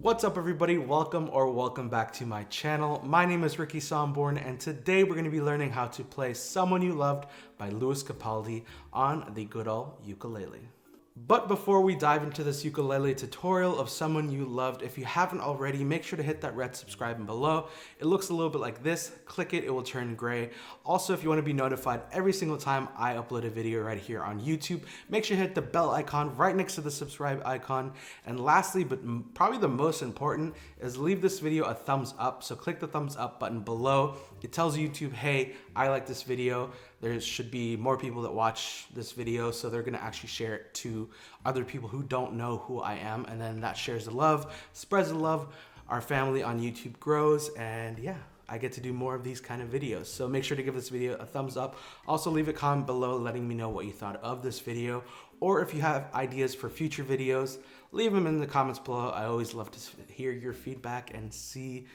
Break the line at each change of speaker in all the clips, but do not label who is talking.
What's up everybody, welcome back to my channel. My name is Ricky Somborn and today we're going to be learning how to play Someone You Loved by Capaldi on the good old ukulele. But before we dive into this ukulele tutorial of Someone You Loved, if you haven't already, make sure to hit that red subscribe button below. It looks a little bit like this. Click it, it will turn gray. Also, if you want to be notified every single time I upload a video right here on YouTube, make sure to hit the bell icon right next to the subscribe icon. And lastly, but probably the most important, is leave this video a thumbs up. So click the thumbs up button below. It tells YouTube, hey, I like this video. There should be more people that watch this video, so they're gonna actually share it to other people who don't know who I am, and then that shares the love, spreads the love, our family on YouTube grows, and yeah, I get to do more of these kind of videos. So make sure to give this video a thumbs up. Also leave a comment below letting me know what you thought of this video, or if you have ideas for future videos, leave them in the comments below. I always love to hear your feedback and see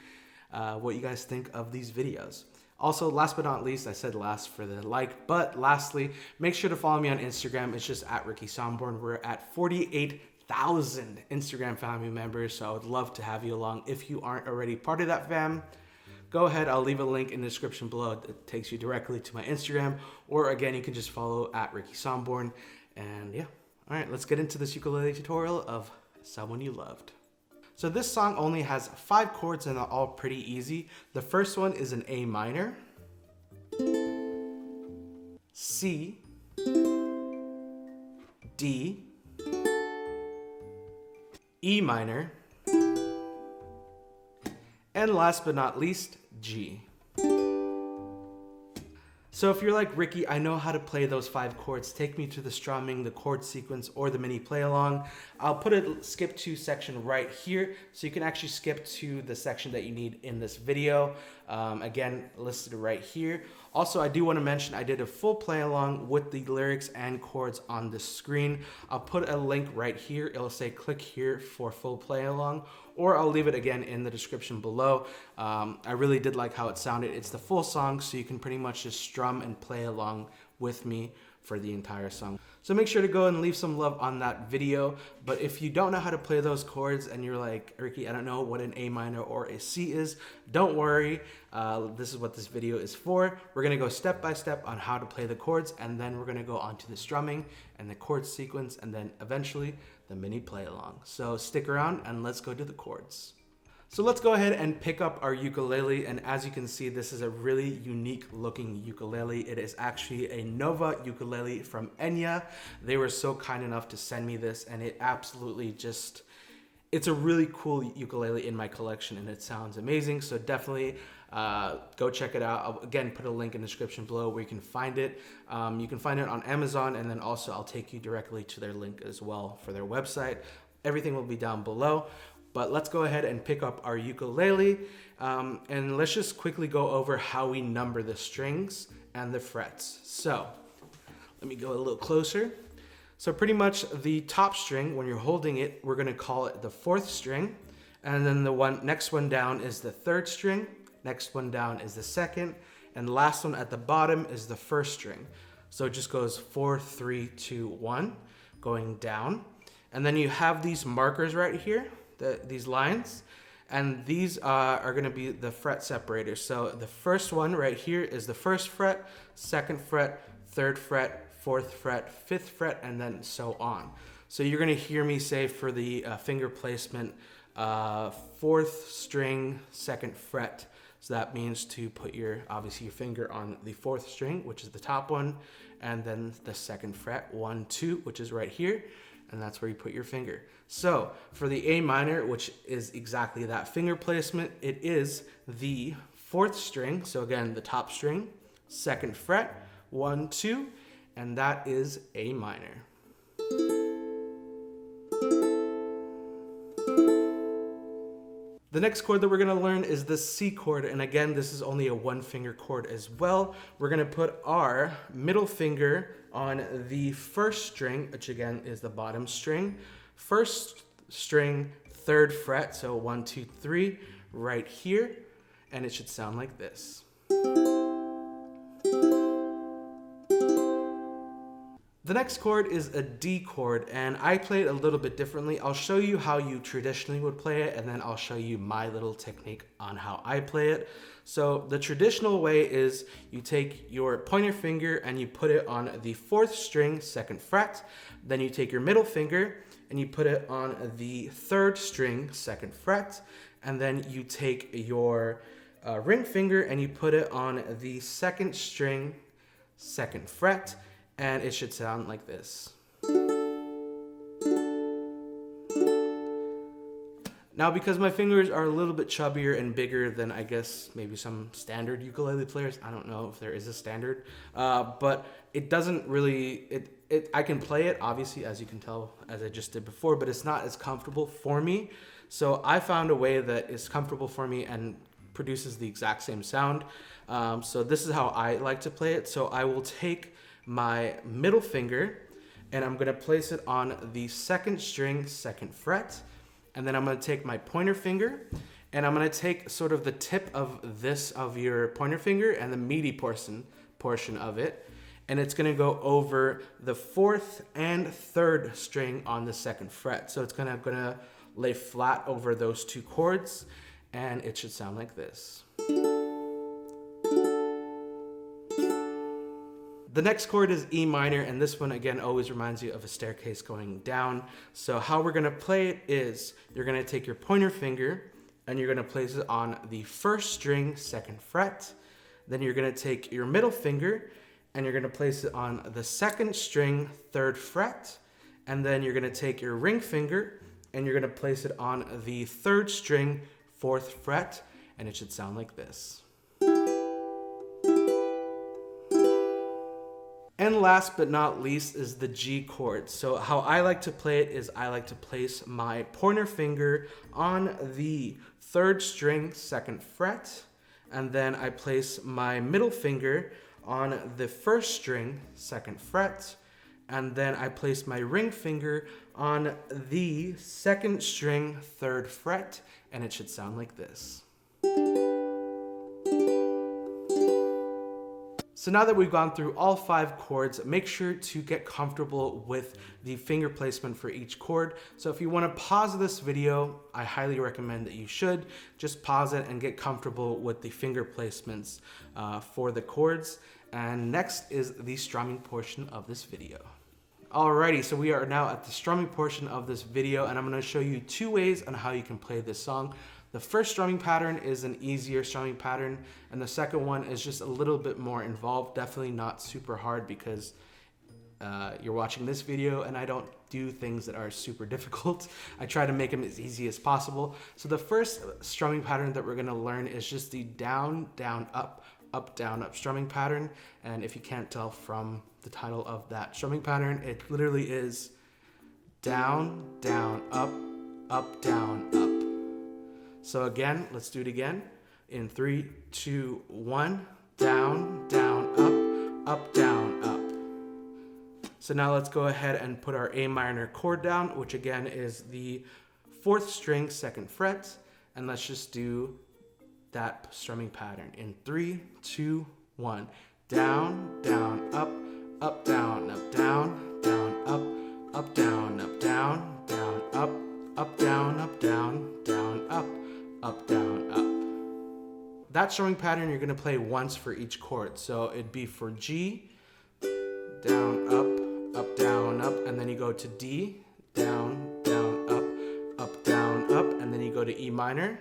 what you guys think of these videos. Also, last but not least, I said last for the like, but lastly, make sure to follow me on Instagram. It's just at Ricky Somborn. We're at 48,000 Instagram family members, so I would love to have you along. If you aren't already part of that fam, go ahead. I'll leave a link in the description below. It takes you directly to my Instagram, or again, you can just follow at Ricky Somborn. And yeah, all right, let's get into this ukulele tutorial of Someone You Loved. So this song only has 5 chords and they're all pretty easy. The first one is an A minor, C, D, E minor, and last but not least, G. So if you're like, Ricky, I know how to play those 5 chords, take me to the strumming, the chord sequence, or the mini play along, I'll put a skip to section right here, so you can actually skip to the section that you need in this video. Again, listed right here. Also, I do want to mention I did a full play along with the lyrics and chords on the screen. I'll put a link right here. It'll say click here for full play along, or I'll leave it again in the description below. I really did like how it sounded. It's the full song, so you can pretty much just strum and play along with me for the entire song. So make sure to go and leave some love on that video. But if you don't know how to play those chords and you're like, Ricky, I don't know what an A minor or a C is, don't worry. This is what this video is for. We're gonna go step by step on how to play the chords, and then we're gonna go on to the strumming and the chord sequence, and then eventually the mini play along. So stick around and let's go to the chords. So let's go ahead and pick up our ukulele, and as you can see, this is a really unique looking ukulele. It is actually a Nova ukulele from Enya. They were so kind enough to send me this, and it absolutely just, it's a really cool ukulele in my collection, and it sounds amazing. So definitely go check it out. I'll again put a link in the description below where you can find it. You can find it on Amazon, and then also I'll take you directly to their link as well for their website. Everything will be down below. But let's go ahead and pick up our ukulele, and let's just quickly go over how we number the strings and the frets. So let me go a little closer. So pretty much the top string, when you're holding it, we're gonna call it the 4th string, and then the next one down is the 3rd string, next one down is the 2nd, and the last one at the bottom is the 1st string. So it just goes 4, 3, 2, 1, going down. And then you have these markers right here, these lines, and these are going to be the fret separators. So the first one right here is the 1st fret, 2nd fret, 3rd fret, 4th fret, 5th fret, and then so on. So you're going to hear me say for the finger placement, 4th string, 2nd fret. So that means to put obviously your finger on the 4th string, which is the top one, and then the 2nd fret, 1, 2, which is right here. And that's where you put your finger. So for the A minor, which is exactly that finger placement, it is the 4th string. So again, the top string, 2nd fret, 1, 2, and that is A minor. The next chord that we're gonna learn is the C chord, and again, this is only a 1-finger chord as well. We're gonna put our middle finger on the 1st string, which again is the bottom string. 1st string, 3rd fret, so 1, 2, 3, right here, and it should sound like this. The next chord is a D chord, and I play it a little bit differently. I'll show you how you traditionally would play it, and then I'll show you my little technique on how I play it. So the traditional way is you take your pointer finger and you put it on the 4th string, 2nd fret. Then you take your middle finger and you put it on the 3rd string, 2nd fret. And then you take your ring finger and you put it on the 2nd string, 2nd fret. And it should sound like this. Now, because my fingers are a little bit chubbier and bigger than I guess maybe some standard ukulele players, I don't know if there is a standard, but it doesn't really, I can play it, obviously, as you can tell, as I just did before, but it's not as comfortable for me. So I found a way that is comfortable for me and produces the exact same sound. So this is how I like to play it. So I will take my middle finger and I'm gonna place it on the 2nd string, 2nd fret. And then I'm gonna take my pointer finger and I'm gonna take sort of the tip of your pointer finger and the meaty portion of it. And it's gonna go over the 4th and 3rd string on the 2nd fret. So it's gonna lay flat over those 2 chords and it should sound like this. The next chord is E minor, and this one again always reminds you of a staircase going down. So how we're gonna play it is you're gonna take your pointer finger and you're gonna place it on the 1st string, 2nd fret. Then you're gonna take your middle finger and you're gonna place it on the 2nd string, 3rd fret. And then you're gonna take your ring finger and you're gonna place it on the 3rd string, 4th fret, and it should sound like this. And last but not least is the G chord. So how I like to play it is I like to place my pointer finger on the 3rd string, 2nd fret, and then I place my middle finger on the 1st string, 2nd fret, and then I place my ring finger on the 2nd string, 3rd fret, and it should sound like this. So now that we've gone through all 5 chords, make sure to get comfortable with the finger placement for each chord. So if you want to pause this video, I highly recommend that you should. Just pause it and get comfortable with the finger placements for the chords. And next is the strumming portion of this video. Alrighty, so we are now at the strumming portion of this video, and I'm going to show you 2 ways on how you can play this song. The first strumming pattern is an easier strumming pattern, and the second one is just a little bit more involved. Definitely not super hard because you're watching this video and I don't do things that are super difficult. I try to make them as easy as possible. So the first strumming pattern that we're going to learn is just the down, down, up, up, down, up strumming pattern. And if you can't tell from the title of that strumming pattern, it literally is down, down, up, down, up. So again, let's do it again. In 3, 2, 1, down, down, up, down, up. So now let's go ahead and put our A minor chord down, which again is the 4th string, 2nd fret. And let's just do that strumming pattern. In 3, 2, 1, down, down, up, down, down, up, down, down, up, down, down, up, down, up. That strumming pattern you're gonna play once for each chord. So it'd be for G, down, up, down, up, and then you go to D, down, down, up, down, up, and then you go to E minor,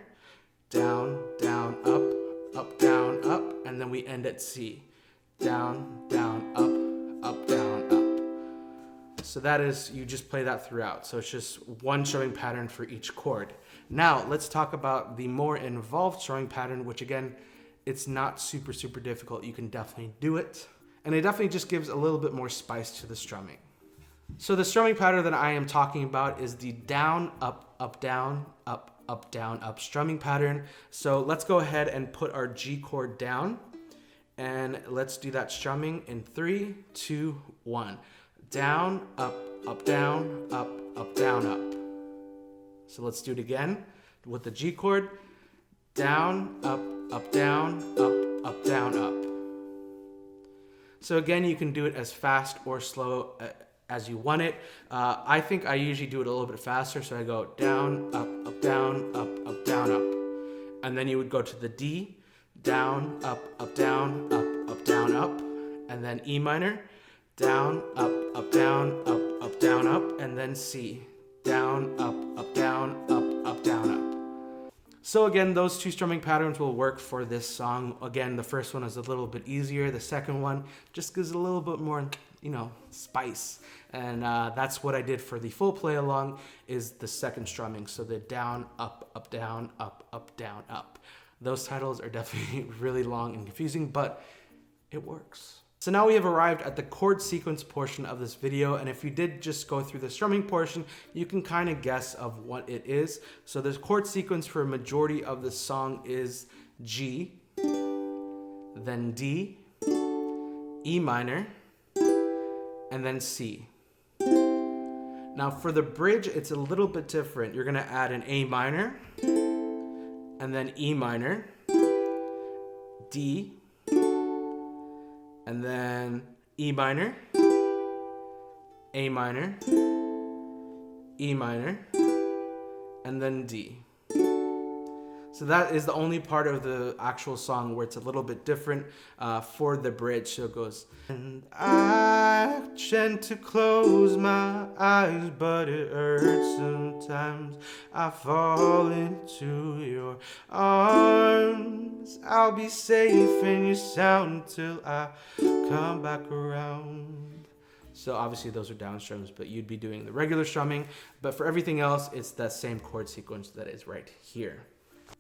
down, down, up, down, up, and then we end at C, down, down, up, down, up. So that is, you just play that throughout. So it's just one strumming pattern for each chord. Now let's talk about the more involved strumming pattern, which again, it's not super, super difficult. You can definitely do it. And it definitely just gives a little bit more spice to the strumming. So the strumming pattern that I am talking about is the down, up, down, up strumming pattern. So let's go ahead and put our G chord down. And let's do that strumming in 3, 2, 1. Down, up, down, down, up. So let's do it again with the G chord. Down, up, down, up, down, up. So again, you can do it as fast or slow as you want it. I think I usually do it a little bit faster, so I go down, up, down, up, down, up. And then you would go to the D, down, up, down, down, up, and then E minor, down, up, down, down, up, and then C, down, up, down, down, up. So again, those two strumming patterns will work for this song. Again, the first one is a little bit easier. The second one just gives a little bit more, spice. And that's what I did for the full play along is the second strumming. So the down, up, down, down, up. Those titles are definitely really long and confusing, but it works. So now we have arrived at the chord sequence portion of this video, and if you did just go through the strumming portion, you can kind of guess of what it is. So the chord sequence for a majority of the song is G, then D, E minor, and then C. Now for the bridge, it's a little bit different. You're gonna add an A minor, and then E minor, D, and then E minor, A minor, E minor, and then D. So that is the only part of the actual song where it's a little bit different for the bridge. So it goes, and I tend to close my eyes, but it hurts sometimes. I fall into your arms. I'll be safe in your sound till I come back around. So obviously those are down strums, but you'd be doing the regular strumming. But for everything else, it's that same chord sequence that is right here.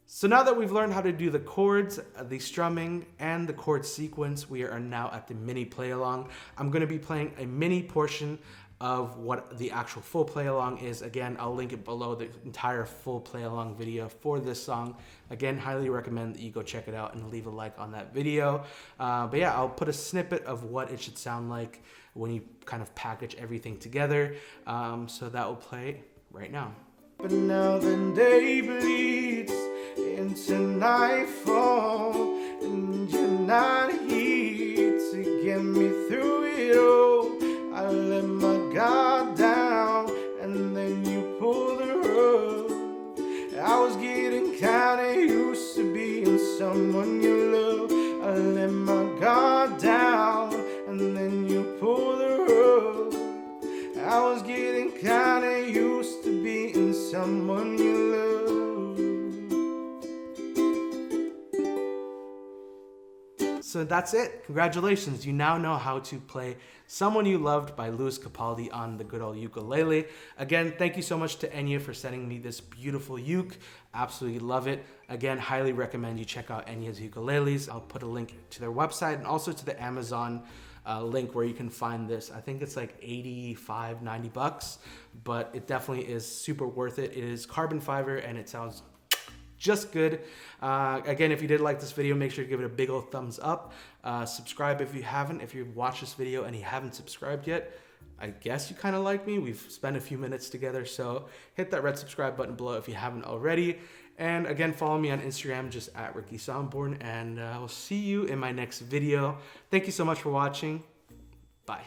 So now that we've learned how to do the chords, the strumming, and the chord sequence, we are now at the mini play along. I'm going to be playing a mini portion of what the actual full play along is. Again, I'll link it below, the entire full play along video for this song. Again, highly recommend that you go check it out and leave a like on that video. But yeah, I'll put a snippet of what it should sound like when you kind of package everything together. So that will play right now. But now the day bleeds into nightfall, and you're not here to get me through it all. I let my guard down, and then you pulled the rug. I was getting kinda used to being someone you love. I let my guard down, and then you pulled the rug. I was getting kinda used to being someone you love. So that's it. Congratulations. You now know how to play Someone You Loved by Louis Capaldi on the good old ukulele. Again, thank you so much to Enya for sending me this beautiful uke. Absolutely love it. Again, highly recommend you check out Enya's ukuleles. I'll put a link to their website and also to the Amazon link where you can find this. I think it's like 85, 90 bucks, but it definitely is super worth it. It is carbon fiber and it sounds just good. Again, if you did like this video, make sure to give it a big old thumbs up. Subscribe if you haven't. If you've watched this video and you haven't subscribed yet, I guess you kind of like me. We've spent a few minutes together, so hit that red subscribe button below if you haven't already. And again, follow me on Instagram, just at Ricky Somborn, and I'll see you in my next video. Thank you so much for watching. Bye.